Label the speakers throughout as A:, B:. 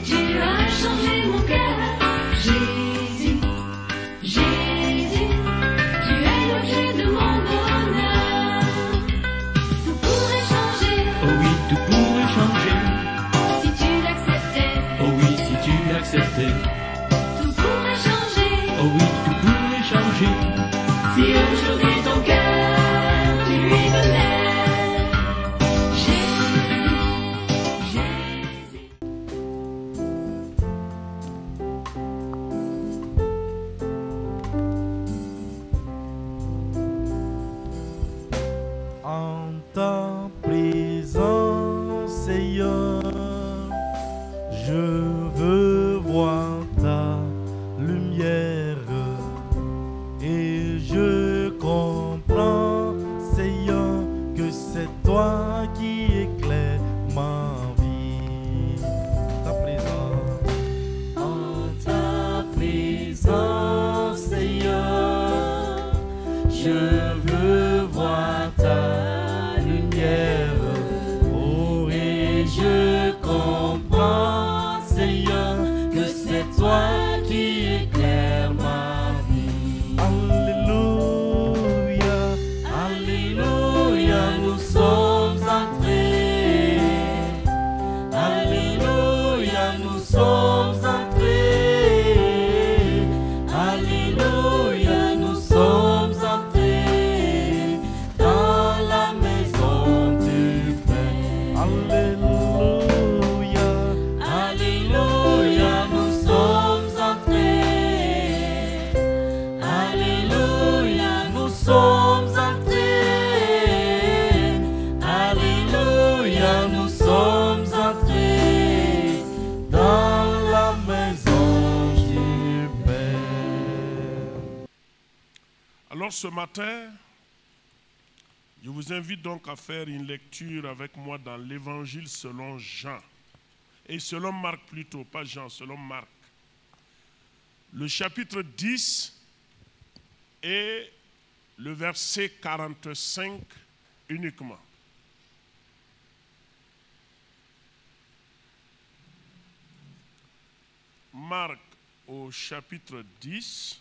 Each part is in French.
A: tu as changé mon cœur. Jésus, Jésus, tu es l'objet de mon bonheur. Tout pourrait changer,
B: Oh oui, tout pourrait changer.
A: si tu l'acceptais.
B: Oh oui, si tu l'acceptais.
A: Tout pourrait changer,
B: Oh oui, tout pourrait changer.
A: si aujourd'hui ton cœur, tu lui donnais. Jésus, Jésus.
C: En ta présence, Seigneur, je veux voir ta lumière et je comprends, Seigneur, que c'est toi qui éclaires ma vie. Ta présence, en ta présence, Seigneur, je veux voir ta lumière. Oh, et je comprends, Seigneur, que c'est toi qui éclaires ma vie. Alléluia, Alléluia, nous sommes entrés. Alléluia, nous sommes entrés. Alléluia, nous sommes entrés dans la maison du Père. Alléluia, Alléluia, nous sommes entrés. Alléluia, nous sommes entrés. Alléluia, nous sommes entrés dans la maison du Père.
D: Alors ce matin, je vous invite donc à faire une lecture avec moi dans l'évangile selon Jean. Et selon Marc plutôt, pas Jean, selon Marc. Le chapitre 10 et le verset 45 uniquement. Marc au chapitre 10.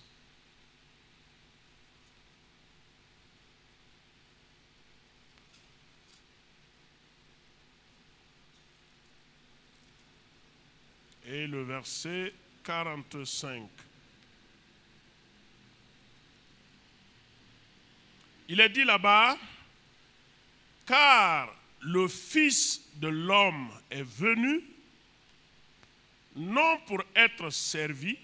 D: Et le verset 45. Il est dit là-bas, car le Fils de l'homme est venu, non pour être servi,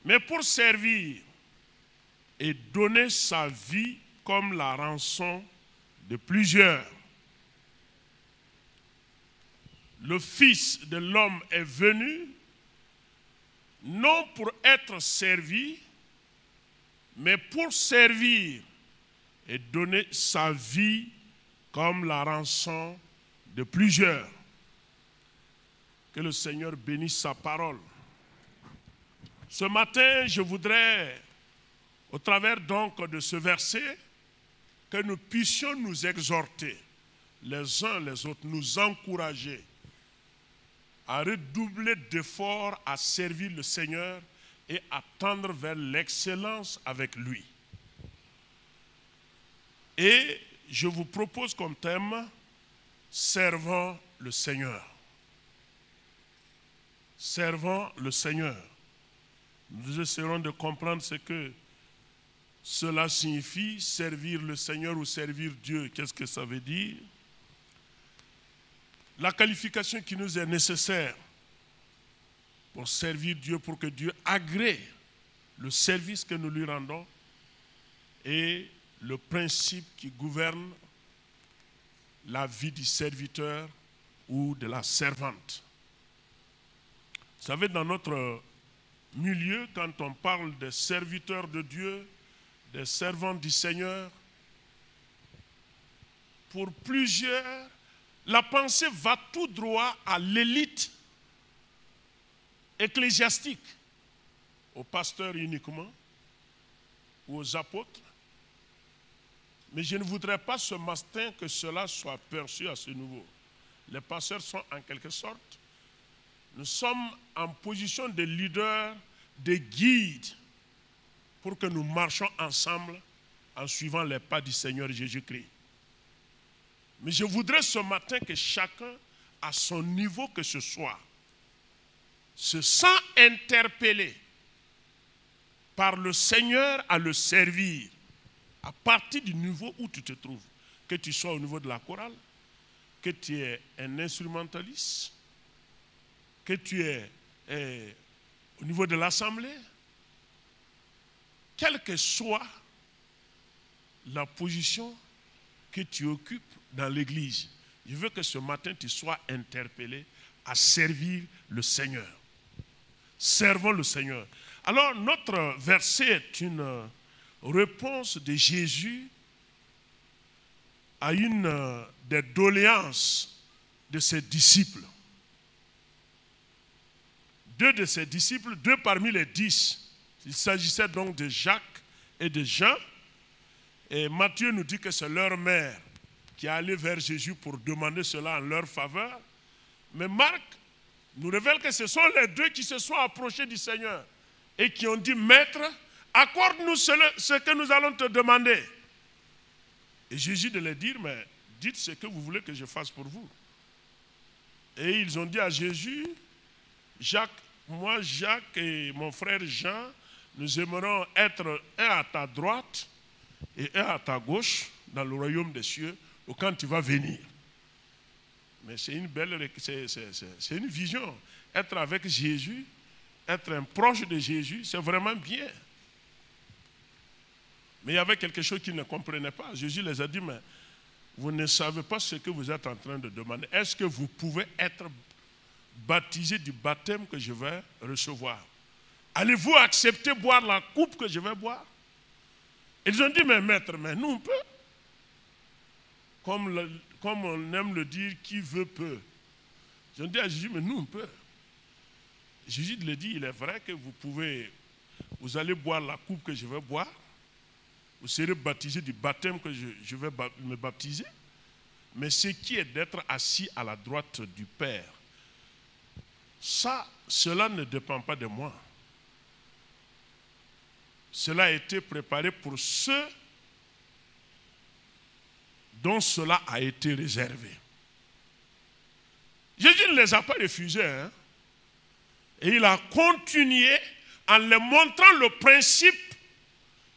D: mais pour servir et donner sa vie comme la rançon de plusieurs. Le Fils de l'homme est venu, non pour être servi, mais pour servir et donner sa vie comme la rançon de plusieurs. Que le Seigneur bénisse sa parole. Ce matin, je voudrais, au travers donc de ce verset, que nous puissions nous exhorter les uns les autres, nous encourager à redoubler d'efforts à servir le Seigneur et à tendre vers l'excellence avec lui. Et je vous propose comme thème, servant le Seigneur. Servant le Seigneur. Nous essaierons de comprendre ce que cela signifie, servir le Seigneur ou servir Dieu. Qu'est-ce que ça veut dire? La qualification qui nous est nécessaire pour servir Dieu, pour que Dieu agrée le service que nous lui rendons et le principe qui gouverne la vie du serviteur ou de la servante. Vous savez, dans notre milieu, quand on parle des serviteurs de Dieu, des servants du Seigneur, pour plusieurs, la pensée va tout droit à l'élite ecclésiastique, aux pasteurs uniquement, ou aux apôtres. Mais je ne voudrais pas ce matin que cela soit perçu à ce niveau. Les pasteurs sont en quelque sorte nous sommes en position de leader, de guide, pour que nous marchions ensemble en suivant les pas du Seigneur Jésus-Christ. Mais je voudrais ce matin que chacun, à son niveau que ce soit, se sent interpellé par le Seigneur à le servir, à partir du niveau où tu te trouves. Que tu sois au niveau de la chorale, que tu es un instrumentaliste, que tu es au niveau de l'assemblée, quelle que soit la position que tu occupes dans l'église, je veux que ce matin tu sois interpellé à servir le Seigneur. Servons le Seigneur. Alors notre verset est une réponse de Jésus à une des doléances de ses disciples. Deux de ses disciples, deux parmi les 10. Il s'agissait donc de Jacques et de Jean. Et Matthieu nous dit que c'est leur mère qui est allée vers Jésus pour demander cela en leur faveur. Mais Marc nous révèle que ce sont les deux qui se sont approchés du Seigneur et qui ont dit, Maître, accorde-nous ce que nous allons te demander. Et Jésus de leur dire, mais dites ce que vous voulez que je fasse pour vous. Et ils ont dit à Jésus, moi, Jacques et mon frère Jean, nous aimerons être un à ta droite et un à ta gauche dans le royaume des cieux, ou quand tu vas venir. Mais c'est une belle, c'est une vision. Être avec Jésus, être un proche de Jésus, c'est vraiment bien. Mais il y avait quelque chose qu'ils ne comprenaient pas. Jésus les a dit, mais vous ne savez pas ce que vous êtes en train de demander. Est-ce que vous pouvez être baptisé du baptême que je vais recevoir? Allez-vous accepter boire la coupe que je vais boire? Ils ont dit, mais maître, mais nous on peut. Comme on aime le dire, qui veut peut. Ils ont dit à Jésus, mais nous on peut. Jésus le dit, il est vrai que vous allez boire la coupe que je vais boire. Vous serez baptisé du baptême que je vais me baptiser. Mais ce qui est d'être assis à la droite du Père, cela ne dépend pas de moi. Cela a été préparé pour ceux dont cela a été réservé. Jésus ne les a pas refusés. Hein? Et il a continué en leur montrant le principe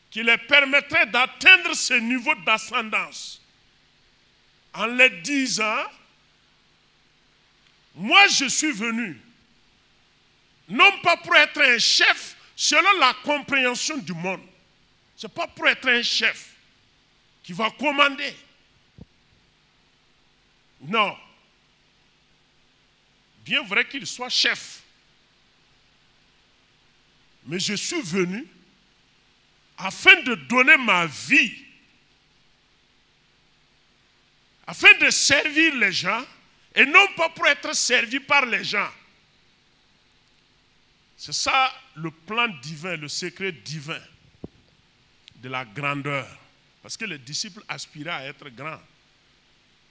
D: qui les permettrait d'atteindre ce niveau d'ascendance. En leur disant, moi je suis venu, non pas pour être un chef selon la compréhension du monde. Ce n'est pas pour être un chef qui va commander. Non. Bien vrai qu'il soit chef. Mais je suis venu afin de donner ma vie, afin de servir les gens, et non pas pour être servi par les gens. C'est ça le plan divin, le secret divin de la grandeur. Parce que les disciples aspiraient à être grands.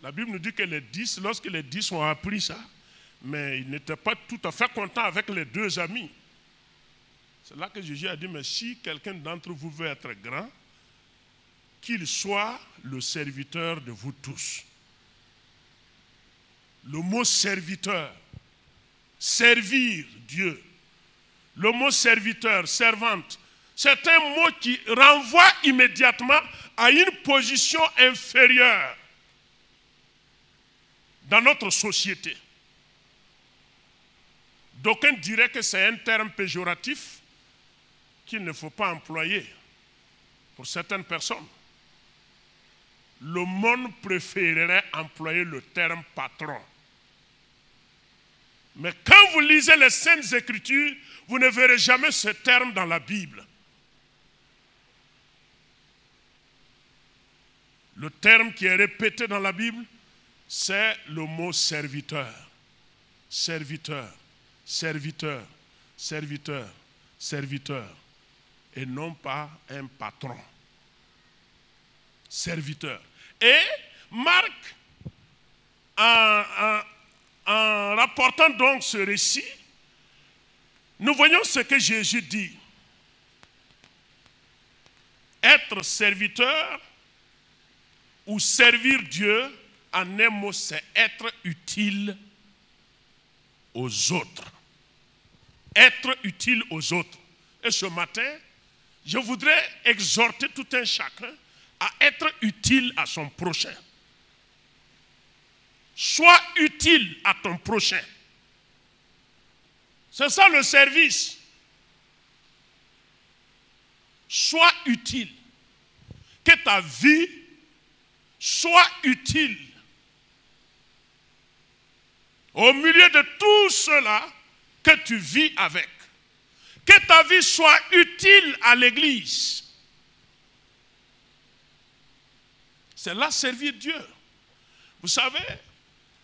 D: La Bible nous dit que les 10, lorsque les 10 ont appris ça, mais ils n'étaient pas tout à fait contents avec les deux amis. C'est là que Jésus a dit, mais si quelqu'un d'entre vous veut être grand, qu'il soit le serviteur de vous tous. Le mot serviteur, servir Dieu. Le mot serviteur, servante, c'est un mot qui renvoie immédiatement à une position inférieure dans notre société. D'aucuns diraient que c'est un terme péjoratif qu'il ne faut pas employer pour certaines personnes. Le monde préférerait employer le terme patron. Mais quand vous lisez les Saintes Écritures, vous ne verrez jamais ce terme dans la Bible. Le terme qui est répété dans la Bible, c'est le mot serviteur. Serviteur, serviteur, serviteur, serviteur. Et non pas un patron. Serviteur. Et Marc, en rapportant donc ce récit, nous voyons ce que Jésus dit. Être serviteur ou servir Dieu, en un mot, c'est être utile aux autres. Être utile aux autres. Et ce matin, je voudrais exhorter tout un chacun à être utile à son prochain. Sois utile à ton prochain. C'est ça le service. Sois utile. Que ta vie soit utile. Au milieu de tout cela que tu vis avec. Que ta vie soit utile à l'Église. C'est là servir Dieu. Vous savez,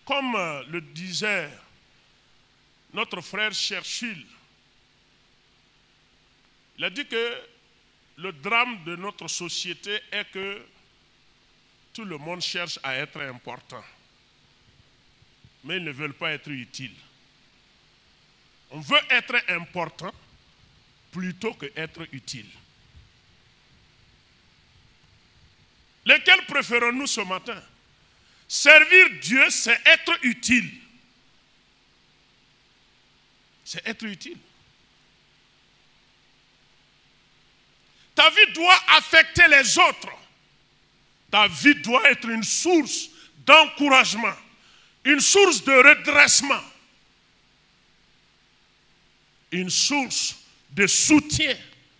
D: comme le disait notre frère Churchill, il a dit que le drame de notre société est que tout le monde cherche à être important. Mais ils ne veulent pas être utiles. On veut être important plutôt que être utile. Lesquels préférons-nous ce matin? Servir Dieu, c'est être utile. C'est être utile. Ta vie doit affecter les autres. Ta vie doit être une source d'encouragement, une source de redressement, une source de soutien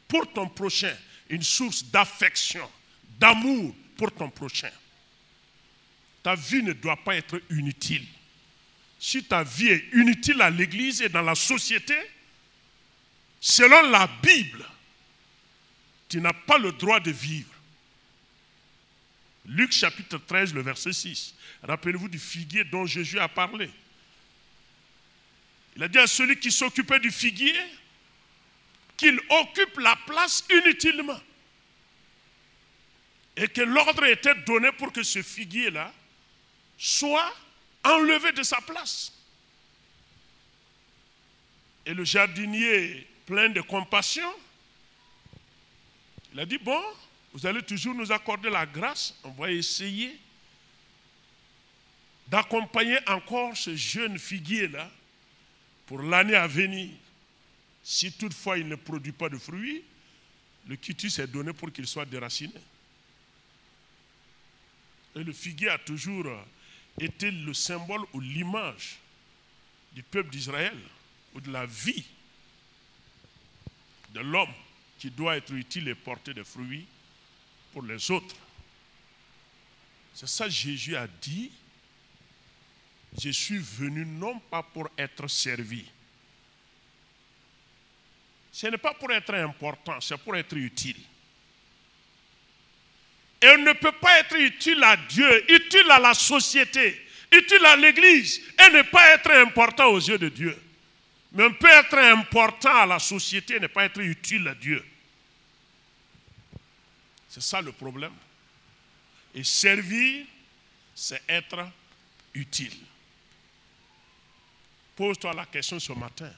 D: pour ton prochain, une source d'affection, d'amour pour ton prochain. Ta vie ne doit pas être inutile. Si ta vie est inutile à l'Église et dans la société, selon la Bible, tu n'as pas le droit de vivre. Luc chapitre 13, le verset 6. Rappelez-vous du figuier dont Jésus a parlé. Il a dit à celui qui s'occupait du figuier qu'il occupe la place inutilement. Et que l'ordre était donné pour que ce figuier-là soit enlevé de sa place. Et le jardinier, plein de compassion, il a dit, bon, vous allez toujours nous accorder la grâce, on va essayer d'accompagner encore ce jeune figuier-là pour l'année à venir. Si toutefois il ne produit pas de fruits, le quitus est donné pour qu'il soit déraciné. Et le figuier a toujours été le symbole ou l'image du peuple d'Israël ou de la vie de l'homme qui doit être utile et porter des fruits pour les autres. C'est ça que Jésus a dit. Je suis venu non pas pour être servi. Ce n'est pas pour être important, c'est pour être utile. Et on ne peut pas être utile à Dieu, utile à la société, utile à l'Église et ne pas être important aux yeux de Dieu. Mais on peut être important à la société et ne pas être utile à Dieu. C'est ça le problème. Et servir, c'est être utile. Pose-toi la question ce matin.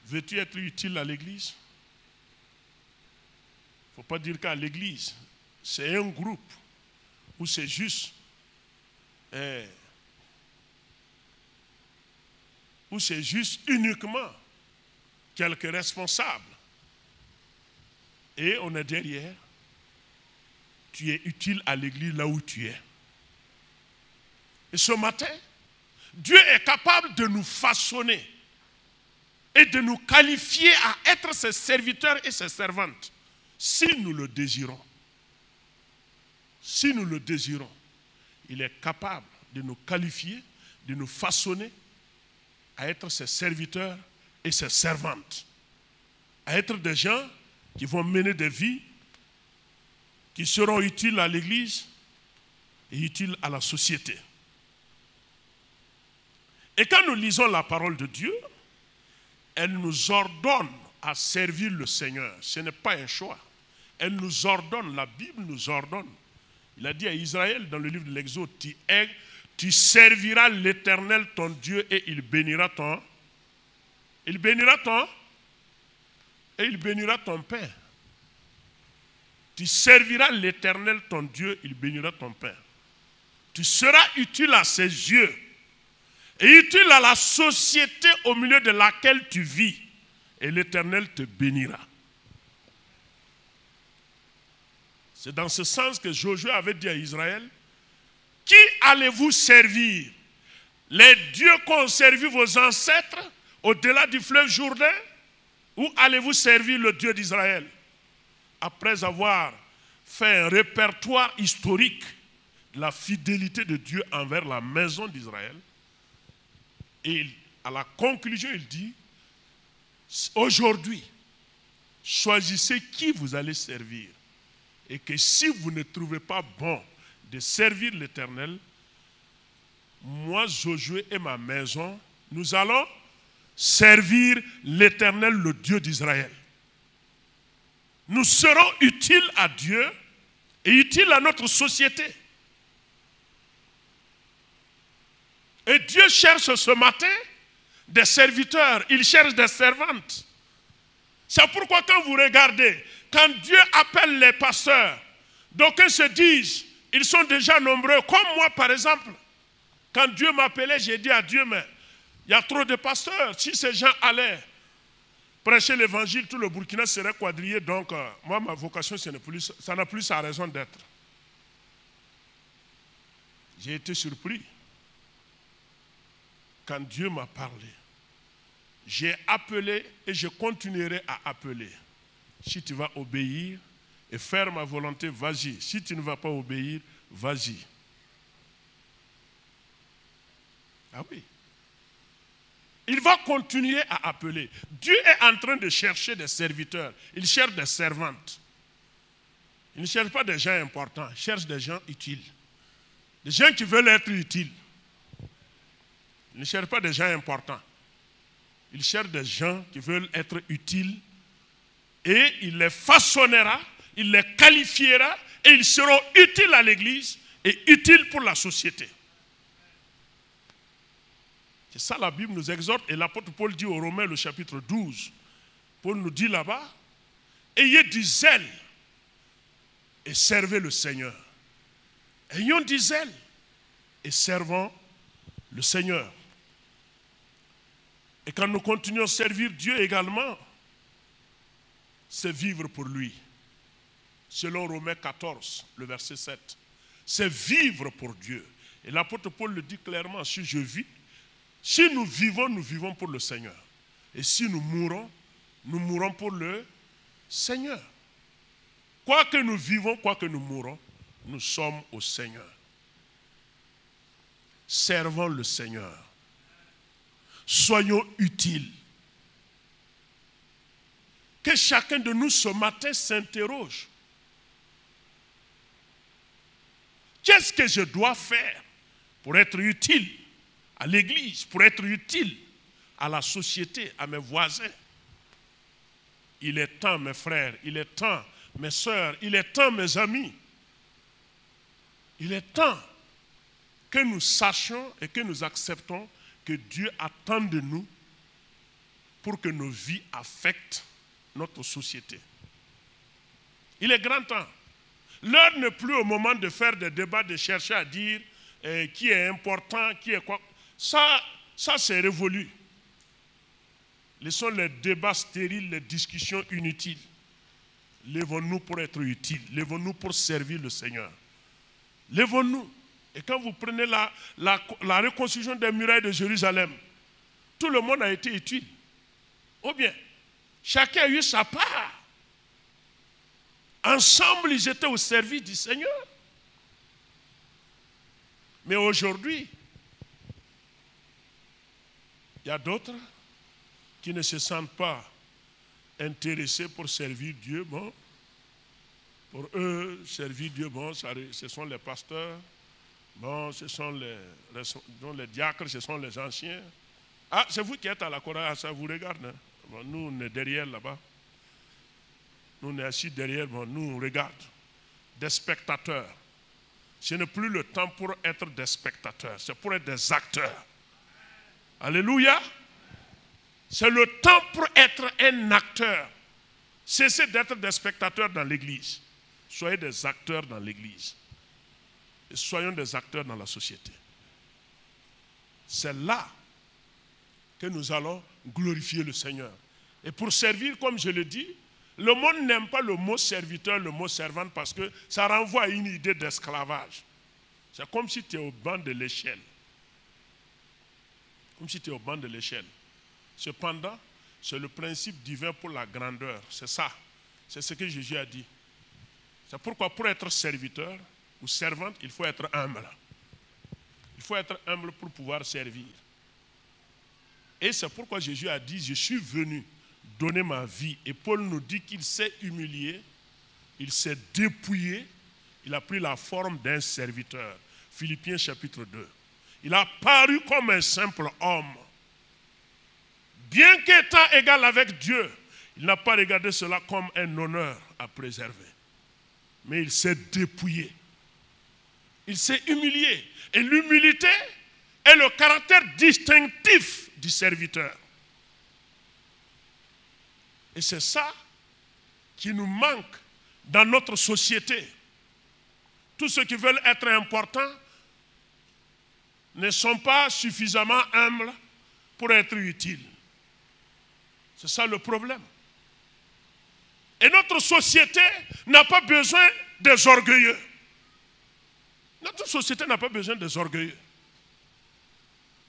D: Veux-tu être utile à l'Église? Il ne faut pas dire qu'à l'Église, c'est un groupe où c'est juste uniquement quelques responsables. Et on est derrière. Tu es utile à l'Église là où tu es. Et ce matin, Dieu est capable de nous façonner et de nous qualifier à être ses serviteurs et ses servantes, si nous le désirons. Si nous le désirons, il est capable de nous qualifier, de nous façonner à être ses serviteurs et ses servantes, à être des gens qui vont mener des vies qui seront utiles à l'Église et utiles à la société. Et quand nous lisons la parole de Dieu, elle nous ordonne à servir le Seigneur. Ce n'est pas un choix. Elle nous ordonne, la Bible nous ordonne. Il a dit à Israël dans le livre de l'Exode, Tu serviras l'Éternel ton Dieu et il bénira ton pain. Tu serviras l'Éternel ton Dieu, il bénira ton pain. Tu seras utile à ses yeux et utile à la société au milieu de laquelle tu vis. Et l'Éternel te bénira. C'est dans ce sens que Josué avait dit à Israël, qui allez-vous servir? Les dieux qu'ont servi vos ancêtres au-delà du fleuve Jourdain? Ou allez-vous servir le Dieu d'Israël? Après avoir fait un répertoire historique de la fidélité de Dieu envers la maison d'Israël, et à la conclusion, il dit, aujourd'hui, choisissez qui vous allez servir. Et que si vous ne trouvez pas bon de servir l'Éternel, moi, Josué et ma maison, nous allons servir l'Éternel, le Dieu d'Israël. Nous serons utiles à Dieu et utiles à notre société. Et Dieu cherche ce matin des serviteurs, il cherche des servantes. C'est pourquoi quand vous regardez, quand Dieu appelle les pasteurs, d'aucuns se disent, ils sont déjà nombreux, comme moi par exemple. Quand Dieu m'appelait, j'ai dit à Dieu, mais il y a trop de pasteurs. Si ces gens allaient prêcher l'évangile, tout le Burkina serait quadrillé. Donc, moi, ma vocation, ça n'a plus sa raison d'être. J'ai été surpris quand Dieu m'a parlé. J'ai appelé et je continuerai à appeler. Si tu vas obéir et faire ma volonté, vas-y. Si tu ne vas pas obéir, vas-y. Ah oui. Il va continuer à appeler. Dieu est en train de chercher des serviteurs. Il cherche des servantes. Il ne cherche pas des gens importants. Il cherche des gens utiles. Des gens qui veulent être utiles. Il ne cherche pas des gens importants. Il cherche des gens qui veulent être utiles. Et il les façonnera, il les qualifiera et ils seront utiles à l'Église et utiles pour la société. C'est ça la Bible nous exhorte et l'apôtre Paul dit aux Romains le chapitre 12. Paul nous dit là-bas, ayez du zèle et servez le Seigneur. Ayons du zèle et servons le Seigneur. Et quand nous continuons à servir Dieu également, c'est vivre pour lui. Selon Romains 14, le verset 7. C'est vivre pour Dieu. Et l'apôtre Paul le dit clairement, si je vis, si nous vivons pour le Seigneur. Et si nous mourons pour le Seigneur. Quoi que nous vivons, quoi que nous mourons, nous sommes au Seigneur. Servons le Seigneur. Soyons utiles. Que chacun de nous ce matin s'interroge. Qu'est-ce que je dois faire pour être utile à l'Église, pour être utile à la société, à mes voisins? Il est temps, mes frères, il est temps, mes sœurs, il est temps, mes amis. Il est temps que nous sachions et que nous acceptons que Dieu attend de nous pour que nos vies affectent notre société. Il est grand temps. L'heure n'est plus au moment de faire des débats, de chercher à dire qui est important, qui est quoi. Ça c'est révolu. Laissons les débats stériles, les discussions inutiles. Lèvons-nous pour être utiles. Lèvons-nous pour servir le Seigneur. Lèvons-nous. Et quand vous prenez la reconstruction des murailles de Jérusalem, tout le monde a été utile. Ou bien, chacun a eu sa part. Ensemble, ils étaient au service du Seigneur. Mais aujourd'hui, il y a d'autres qui ne se sentent pas intéressés pour servir Dieu. Bon, pour eux, servir Dieu, bon, ce sont les pasteurs, bon, ce sont les diacres, ce sont les anciens. Ah, c'est vous qui êtes à la chorale, ça vous regarde. Hein? Bon, nous, on est derrière là-bas. Nous, on est assis derrière, bon, nous, on regarde. Des spectateurs. Ce n'est plus le temps pour être des spectateurs, c'est pour être des acteurs. Alléluia. C'est le temps pour être un acteur. Cessez d'être des spectateurs dans l'église. Soyez des acteurs dans l'église. Et soyons des acteurs dans la société. C'est là que nous allons glorifier le Seigneur. Et pour servir, comme je le dis, le monde n'aime pas le mot serviteur, le mot servante, parce que ça renvoie à une idée d'esclavage. C'est comme si tu es au banc de l'échelle. Comme si tu es au banc de l'échelle. Cependant, c'est le principe divin pour la grandeur. C'est ça. C'est ce que Jésus a dit. C'est pourquoi pour être serviteur ou servante, il faut être humble. Il faut être humble pour pouvoir servir. Et c'est pourquoi Jésus a dit, je suis venu donner ma vie. Et Paul nous dit qu'il s'est humilié, il s'est dépouillé, il a pris la forme d'un serviteur. Philippiens chapitre 2. Il a paru comme un simple homme. Bien qu'étant égal avec Dieu, il n'a pas regardé cela comme un honneur à préserver. Mais il s'est dépouillé. Il s'est humilié. Et l'humilité est le caractère distinctif du serviteur. Et c'est ça qui nous manque dans notre société. Tous ceux qui veulent être importants ne sont pas suffisamment humbles pour être utiles. C'est ça le problème. Et notre société n'a pas besoin des orgueilleux. Notre société n'a pas besoin des orgueilleux.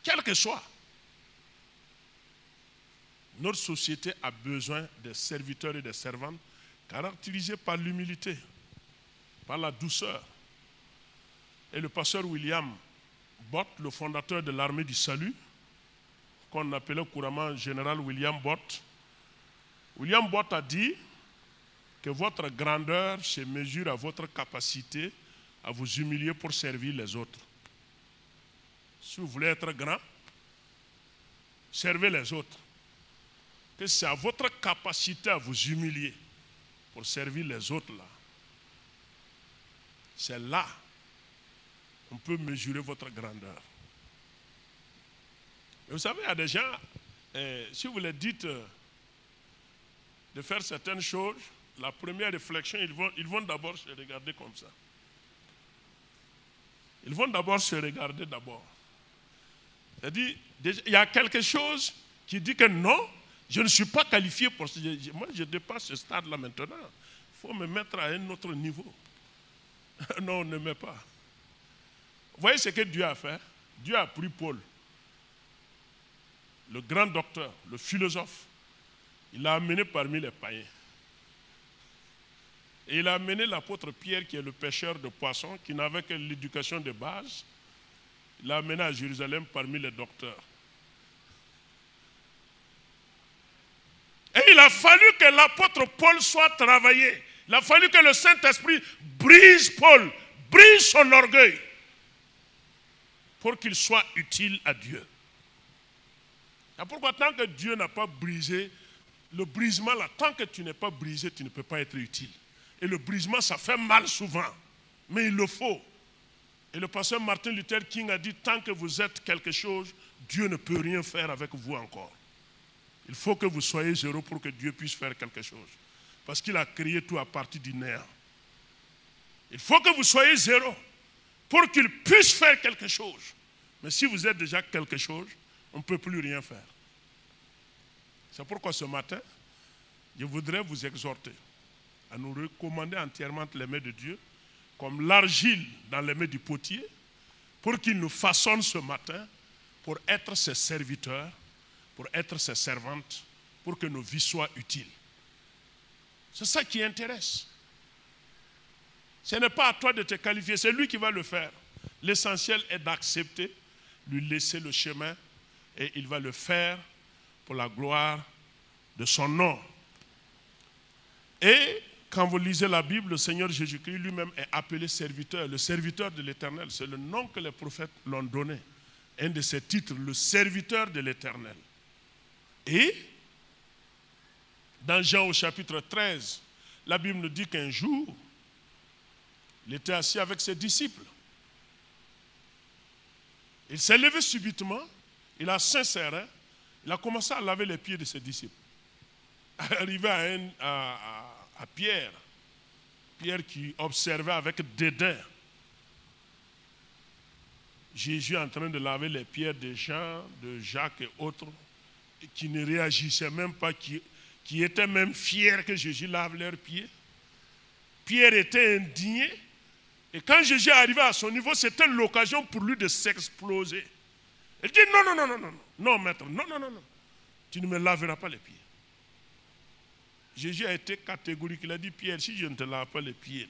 D: Quel que soit. Notre société a besoin des serviteurs et des servantes caractérisés par l'humilité, par la douceur. Et le pasteur William Bott, le fondateur de l'armée du salut, qu'on appelait couramment général William Bott, William Bott a dit que votre grandeur se mesure à votre capacité à vous humilier pour servir les autres. Si vous voulez être grand, servez les autres. Que c'est à votre capacité à vous humilier pour servir les autres là. C'est là qu'on peut mesurer votre grandeur. Et vous savez, il y a des gens, si vous leur dites de faire certaines choses, la première réflexion, ils vont d'abord se regarder comme ça. Ils vont d'abord se regarder d'abord. C'est-à-dire, il y a quelque chose qui dit que non, je ne suis pas qualifié pour ça. Moi, je dépasse ce stade-là maintenant. Il faut me mettre à un autre niveau. Non, on ne met pas. Vous voyez ce que Dieu a fait? Dieu a pris Paul, le grand docteur, le philosophe. Il l'a amené parmi les païens. Et il a amené l'apôtre Pierre, qui est le pêcheur de poissons, qui n'avait que l'éducation de base. Il l'a amené à Jérusalem parmi les docteurs. Et il a fallu que l'apôtre Paul soit travaillé. Il a fallu que le Saint-Esprit brise Paul, brise son orgueil, pour qu'il soit utile à Dieu. Et pourquoi tant que Dieu n'a pas brisé, le brisement là, tant que tu n'es pas brisé, tu ne peux pas être utile. Et le brisement, ça fait mal souvent, mais il le faut. Et le pasteur Martin Luther King a dit, tant que vous êtes quelque chose, Dieu ne peut rien faire avec vous encore. Il faut que vous soyez zéro pour que Dieu puisse faire quelque chose. Parce qu'il a créé tout à partir du néant. Il faut que vous soyez zéro pour qu'il puisse faire quelque chose. Mais si vous êtes déjà quelque chose, on ne peut plus rien faire. C'est pourquoi ce matin, je voudrais vous exhorter à nous recommander entièrement les mains de Dieu, comme l'argile dans les mains du potier, pour qu'il nous façonne ce matin pour être ses serviteurs, pour être ses servantes, pour que nos vies soient utiles. C'est ça qui intéresse. Ce n'est pas à toi de te qualifier, c'est lui qui va le faire. L'essentiel est d'accepter, lui laisser le chemin, et il va le faire pour la gloire de son nom. Et quand vous lisez la Bible, le Seigneur Jésus-Christ lui-même est appelé serviteur, le serviteur de l'Éternel. C'est le nom que les prophètes l'ont donné. Un de ses titres, le serviteur de l'Éternel. Et dans Jean au chapitre 13, la Bible nous dit qu'un jour, il était assis avec ses disciples. Il s'est levé subitement, il a s'inséré, il a commencé à laver les pieds de ses disciples. Arrivé à Pierre, Pierre qui observait avec dédain Jésus en train de laver les pieds de Jean, de Jacques et autres, qui ne réagissaient même pas, qui étaient même fiers que Jésus lave leurs pieds. Pierre était indigné. Et quand Jésus est arrivé à son niveau, c'était l'occasion pour lui de s'exploser. Il dit non, maître, non, tu ne me laveras pas les pieds. Jésus a été catégorique, il a dit, Pierre, si je ne te lave pas les pieds,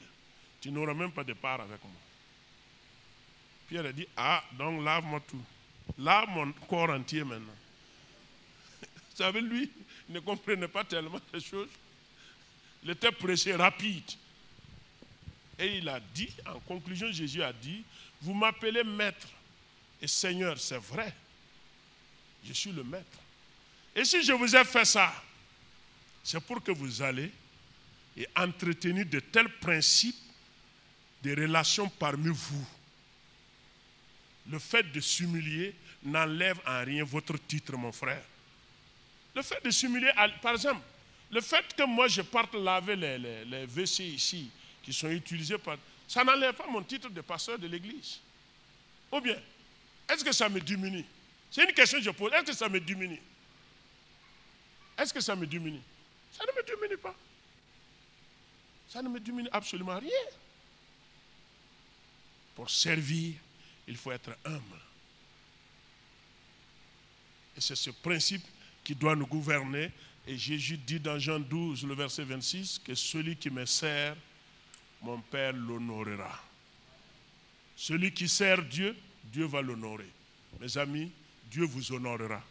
D: tu n'auras même pas de part avec moi. Pierre a dit, donc lave-moi tout. Lave mon corps entier maintenant. Vous savez, lui, il ne comprenait pas tellement les choses. Il était pressé, rapide. Et il a dit, en conclusion, Jésus a dit, vous m'appelez maître et Seigneur, c'est vrai. Je suis le maître. Et si je vous ai fait ça, c'est pour que vous allez et entretenir de tels principes, des relations parmi vous. Le fait de s'humilier n'enlève en rien votre titre, mon frère. Le fait de s'humilier, par exemple, le fait que moi je parte laver les WC ici, qui sont utilisés par... Ça n'enlève pas mon titre de pasteur de l'église. Ou bien, est-ce que ça me diminue? C'est une question que je pose. Est-ce que ça me diminue? Est-ce que ça me diminue? Ça ne me diminue pas. Ça ne me diminue absolument rien. Pour servir, il faut être humble. Et c'est ce principe qui doit nous gouverner. Et Jésus dit dans Jean 12, le verset 26, que celui qui me sert, mon Père l'honorera. Celui qui sert Dieu, Dieu va l'honorer. Mes amis, Dieu vous honorera.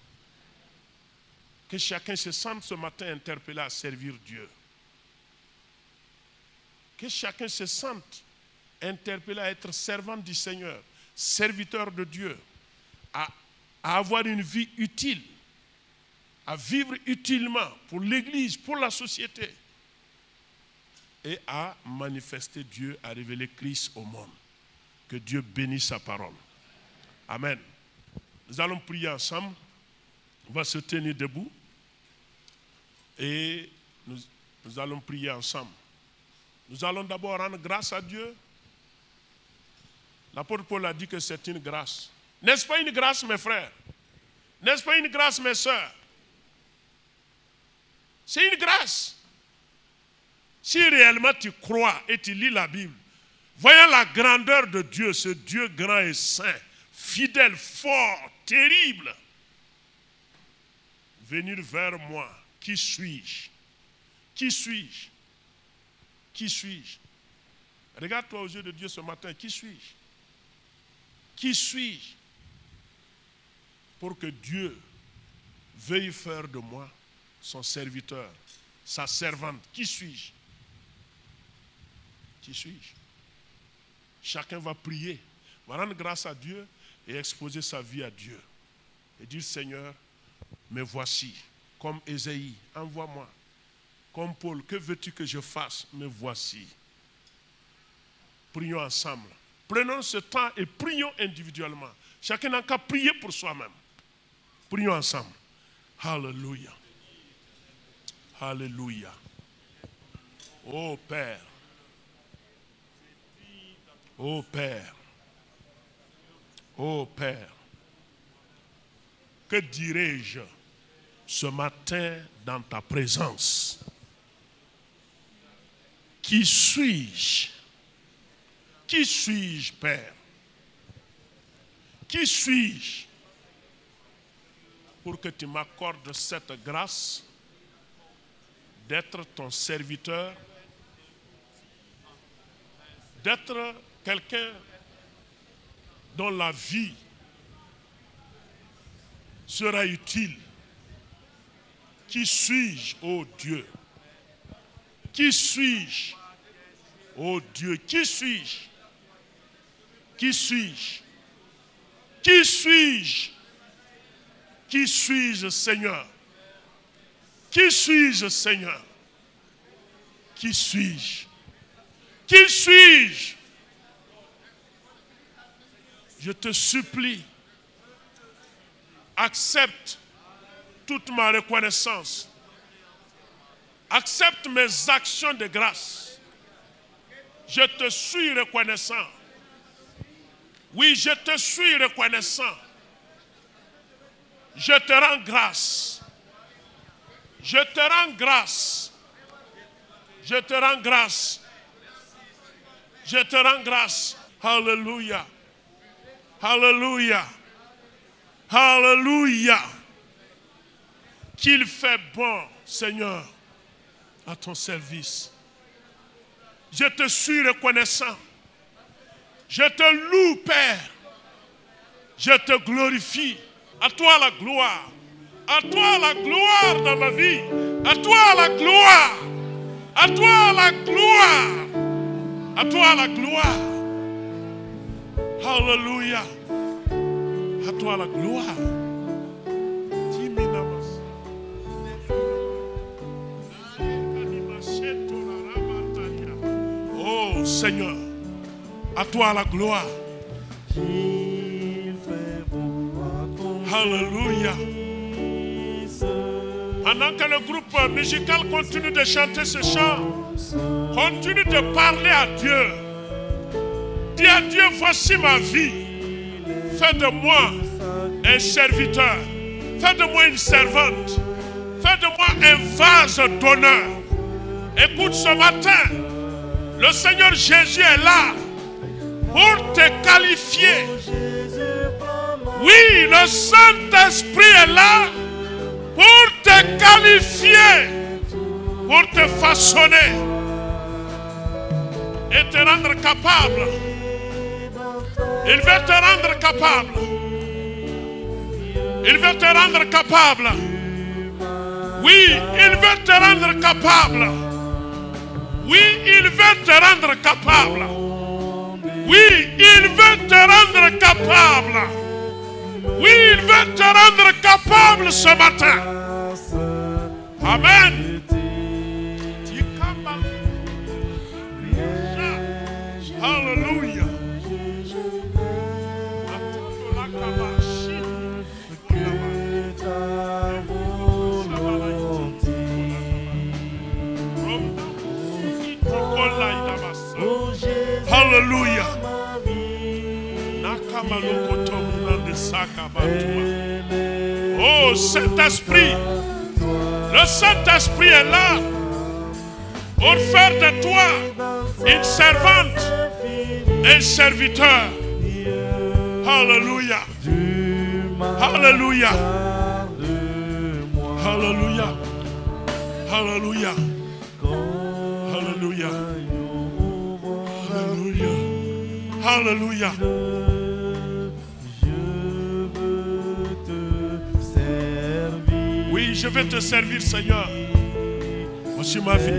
D: Que chacun se sente ce matin interpellé à servir Dieu. Que chacun se sente interpellé à être servant du Seigneur, serviteur de Dieu, à avoir une vie utile, à vivre utilement pour l'Église, pour la société, et à manifester Dieu, à révéler Christ au monde. Que Dieu bénisse sa parole. Amen. Nous allons prier ensemble. On va se tenir debout. Et nous allons prier ensemble. Nous allons d'abord rendre grâce à Dieu. L'apôtre Paul a dit que c'est une grâce. N'est-ce pas une grâce, mes frères? N'est-ce pas une grâce, mes sœurs? C'est une grâce. Si réellement tu crois et tu lis la Bible, voyant la grandeur de Dieu, ce Dieu grand et saint, fidèle, fort, terrible, venir vers moi, qui suis-je? Qui suis-je? Qui suis-je? Regarde-toi aux yeux de Dieu ce matin, qui suis-je? Qui suis-je? Pour que Dieu veuille faire de moi son serviteur, sa servante. Qui suis-je? Qui suis-je? Chacun va prier, va rendre grâce à Dieu et exposer sa vie à Dieu. Et dire, Seigneur, me voici, comme Ésaïe, envoie-moi. Comme Paul, que veux-tu que je fasse? Me voici. Prions ensemble. Prenons ce temps et prions individuellement. Chacun n'a qu'à prier pour soi-même. Prions ensemble. Alléluia. Alléluia. Ô Père. Ô Père. Ô Père. Que dirais-je ce matin dans ta présence? Qui suis-je? Qui suis-je, Père? Qui suis-je pour que tu m'accordes cette grâce d'être ton serviteur, d'être quelqu'un dont la vie sera utile? Qui suis-je, ô Dieu? Qui suis-je, ô Dieu? Qui suis-je? Qui suis-je? Qui suis-je? Qui suis-je, Seigneur? Qui suis-je, Seigneur? Qui suis-je? Qui suis-je? Je te supplie, Accepte toute ma reconnaissance. Accepte mes actions de grâce. Je te suis reconnaissant. Oui, je te suis reconnaissant. Je te rends grâce. Je te rends grâce. Je te rends grâce. Je te rends grâce. Alléluia. Alléluia. Alléluia. Qu'il fait bon, Seigneur, à ton service. Je te suis reconnaissant. Je te loue, Père. Je te glorifie. À toi la gloire. À toi la gloire dans ma vie. À toi la gloire. À toi la gloire. À toi la gloire. Alléluia. À toi la gloire. Oh Seigneur, à toi la gloire. Alléluia. Pendant que le groupe musical continue de chanter ce chant, continue de parler à Dieu. Dis à Dieu, voici ma vie. Fais de moi un serviteur. Fais de moi une servante. Fais de moi un vase d'honneur. Écoute, ce matin, le Seigneur Jésus est là pour te qualifier. Oui, le Saint-Esprit est là pour te qualifier, pour te façonner et te rendre capable. Il veut te rendre capable. Il veut te rendre capable. Oui, il veut te rendre capable. Oui, il veut te rendre capable. Oui, il veut te rendre capable. Oui, il veut te rendre capable ce matin. Amen. Alléluia. Alléluia. Oh Saint-Esprit, le Saint-Esprit est là pour faire de toi une servante, un serviteur. Alléluia. Alléluia. Alléluia. Alléluia. Alléluia. Alléluia. Alléluia. Oui, je vais te servir, Seigneur. Voici ma vie.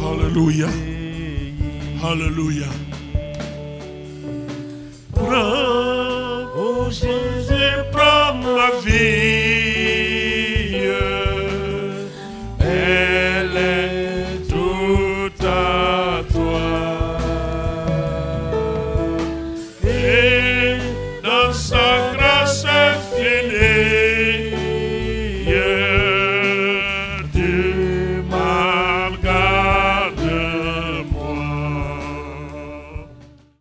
D: Alléluia. Alléluia. Alléluia.